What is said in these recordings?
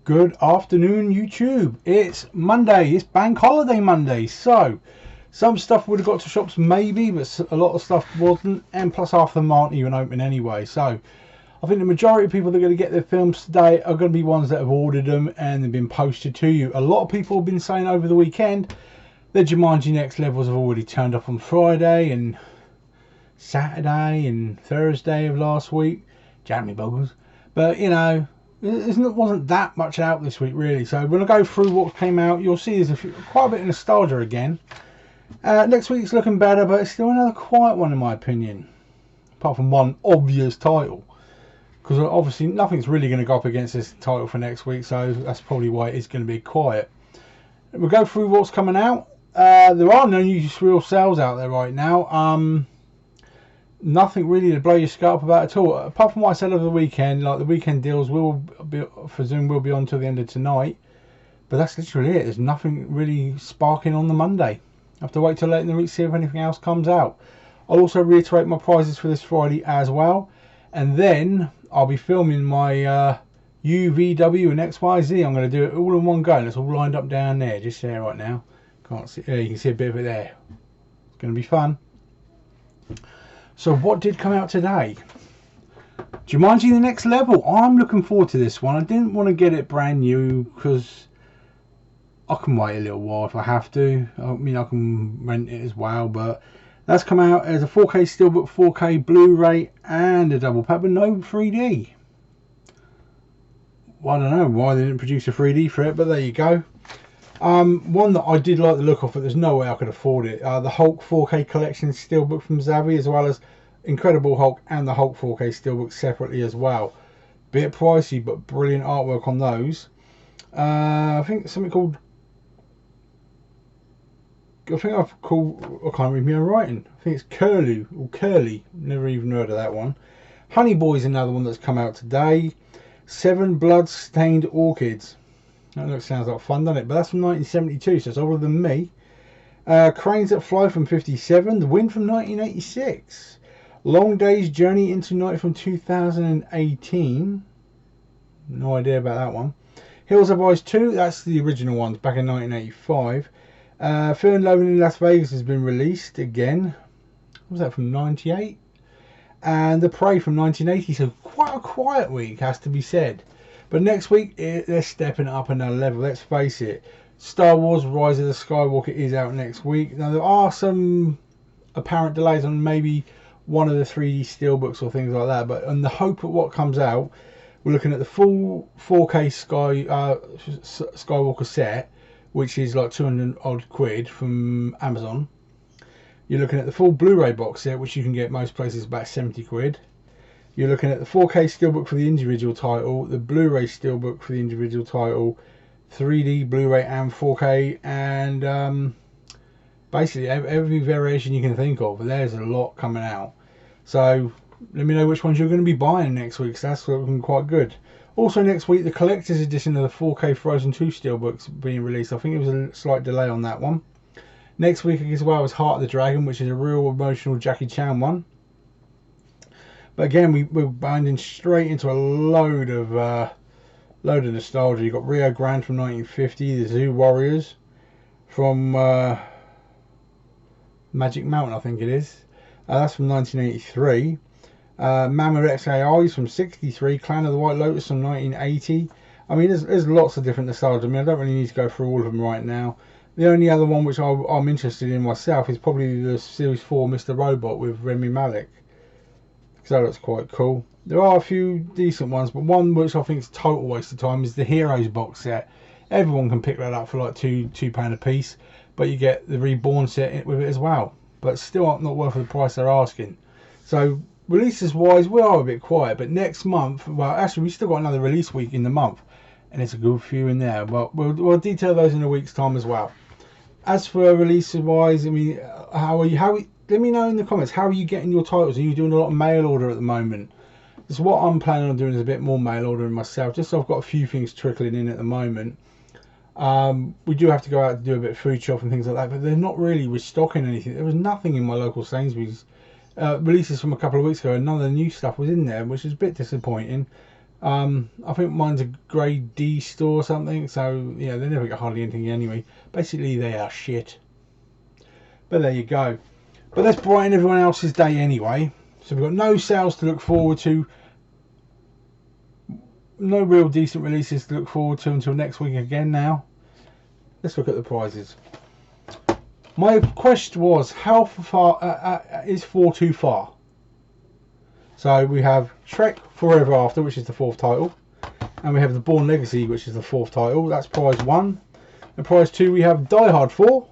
Good afternoon, YouTube. It's Monday. It's Bank Holiday Monday. So, some stuff would have got to shops maybe, but a lot of stuff wasn't. And plus half of them aren't even open anyway. So, I think the majority of people that are going to get their films today are going to be ones that have ordered them and they've been posted to you. A lot of people have been saying over the weekend that Jumanji Next Levels have already turned up on Friday and Saturday and Thursday of last week. Jammy buggers. But, you know, it wasn't that much out this week really, so when I go through what came out, you'll see there's quite a bit of nostalgia again. Next week's looking better, but it's still another quiet one in my opinion, apart from one obvious title, because obviously nothing's really going to go up against this title for next week, so that's probably why it is going to be quiet. We'll go through what's coming out. There are no new real sales out there right now. Nothing really to blow your skull up about at all, apart from what I said over the weekend. Like the weekend deals will be, for Zoom, will be on till the end of tonight, but that's literally it. There's nothing really sparking on the Monday. I have to wait till late in the week to see if anything else comes out. I'll also reiterate my prizes for this Friday as well, and then I'll be filming my UVW and XYZ. I'm going to do it all in one go, and it's all lined up down there, just there right now. Can't see, you can see a bit of it there. It's going to be fun. So what did come out today? Jumanji The Next Level. I'm looking forward to this one. I didn't want to get it brand new because I can wait a little while if I have to. I mean, I can rent it as well, but that's come out as a 4K Steelbook, 4K Blu-ray and a double pack, but no 3D. Well, I don't know why they didn't produce a 3D for it, but there you go. One that I did like the look of, but there's no way I could afford it. The Hulk 4K Collection Steelbook from Zavvi, as well as Incredible Hulk and the Hulk 4K Steelbook separately as well. Bit pricey, but brilliant artwork on those. I think something called... I can't read my own writing. I think it's Curlew, or Curly. Never even heard of that one. Honey Boy's another one that's come out today. 7 Blood-Stained Orchids. That sounds like fun, doesn't it? But that's from 1972, so it's older than me. Cranes That Fly from 57. The Wind from 1986. Long Day's Journey into Night from 2018. No idea about that one. Hills Have Eyes 2. That's the original ones back in 1985. Fear and Loathing in Las Vegas has been released again. What was that, from 98? And The Prey from 1980. So quite a quiet week, has to be said. But next week, they're stepping up another level. Let's face it. Star Wars Rise of the Skywalker is out next week. Now, there are some apparent delays on maybe one of the 3D steelbooks or things like that. But in the hope of what comes out, we're looking at the full 4K Skywalker set, which is like 200 odd quid from Amazon. You're looking at the full Blu-ray box set, which you can get most places about 70 quid. You're looking at the 4K Steelbook for the individual title, the Blu-ray Steelbook for the individual title, 3D, Blu-ray and 4K, and basically every variation you can think of. There's a lot coming out. So let me know which ones you're going to be buying next week, because that's looking quite good. Also next week, the collector's edition of the 4K Frozen 2 Steelbooks being released. I think it was a slight delay on that one. Next week as well is Heart of the Dragon, which is a real emotional Jackie Chan one. But again, we're binding straight into a load of nostalgia. You've got Rio Grande from 1950, the Zoo Warriors from Magic Mountain, I think it is. That's from 1983. Mama XAI's from 63. Clan of the White Lotus from 1980. I mean, there's lots of different nostalgia. I mean, I don't really need to go through all of them right now. The only other one which I'm interested in myself is probably the Series 4 Mr. Robot with Rami Malek. That looks quite cool. There are a few decent ones, but one which I think is a total waste of time is the Heroes box set. Everyone can pick that up for like £2 a piece, but you get the Reborn set with it as well. But still not worth the price they're asking. So releases wise, we are a bit quiet, but next month, well actually we've still got another release week in the month, and it's a good few in there, but we'll detail those in a week's time as well. As for releases wise, I mean, let me know in the comments, how are you getting your titles? Are you doing a lot of mail order at the moment? Because what I'm planning on doing is a bit more mail ordering myself, just so I've got a few things trickling in at the moment. We do have to go out and do a bit of food shop and things like that, but they're not really restocking anything. There was nothing in my local Sainsbury's. Releases from a couple of weeks ago, and none of the new stuff was in there, which is a bit disappointing. I think mine's a grade D store or something, so yeah, they never get hardly anything anyway. Basically, they are shit. But there you go. But let's brighten everyone else's day anyway. So we've got no sales to look forward to, no real decent releases to look forward to until next week again now. Let's look at the prizes. My question was, how far is 4 too far? So we have Shrek Forever After, which is the 4th title. And we have The Bourne Legacy, which is the 4th title. That's prize 1. And prize 2 we have Die Hard 4.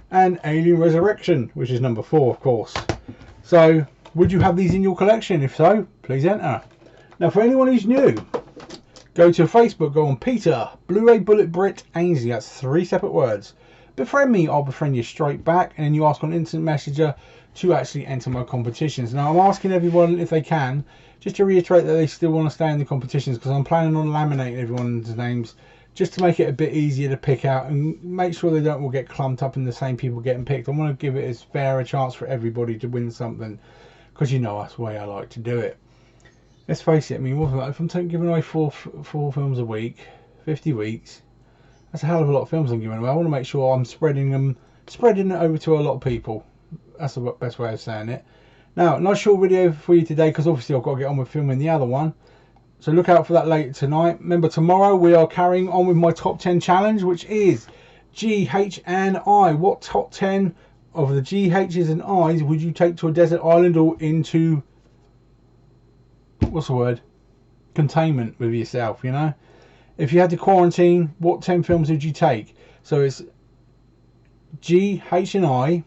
And Alien Resurrection, which is number 4, of course. So, would you have these in your collection? If so, please enter. Now, for anyone who's new, go to Facebook, go on Peter, Blu-ray Bullet Brit Ainsley. That's 3 separate words. Befriend me, I'll befriend you straight back. And then you ask on Instant Messenger to actually enter my competitions. Now, I'm asking everyone if they can, just to reiterate that they still want to stay in the competitions, because I'm planning on laminating everyone's names just to make it a bit easier to pick out and make sure they don't all get clumped up in the same people getting picked. I want to give it as fair a chance for everybody to win something, because you know that's the way I like to do it. Let's face it, I mean, if I'm giving away four films a week, 50 weeks, that's a hell of a lot of films I'm giving away. I want to make sure I'm spreading it over to a lot of people. That's the best way of saying it. Now, nice short video for you today, because obviously I've got to get on with filming the other one. So look out for that later tonight. Remember, tomorrow we are carrying on with my top 10 challenge, which is G, H and I. What top 10 of the G, H's and I's would you take to a desert island or into, what's the word, containment with yourself, you know? If you had to quarantine, what 10 films would you take? So it's G, H and I,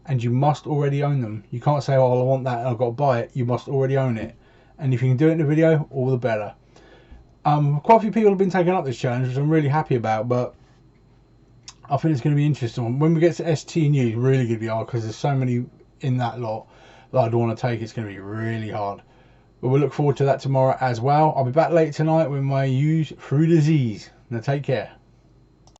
and you must already own them. You can't say, oh, I want that and I've got to buy it. You must already own it. And if you can do it in the video, all the better. Quite a few people have been taking up this challenge, which I'm really happy about, but I think it's going to be interesting. When we get to ST and U, it's really going to be hard, because there's so many in that lot that I'd want to take. It's going to be really hard. But we'll look forward to that tomorrow as well. I'll be back later tonight with my use through disease. Now take care.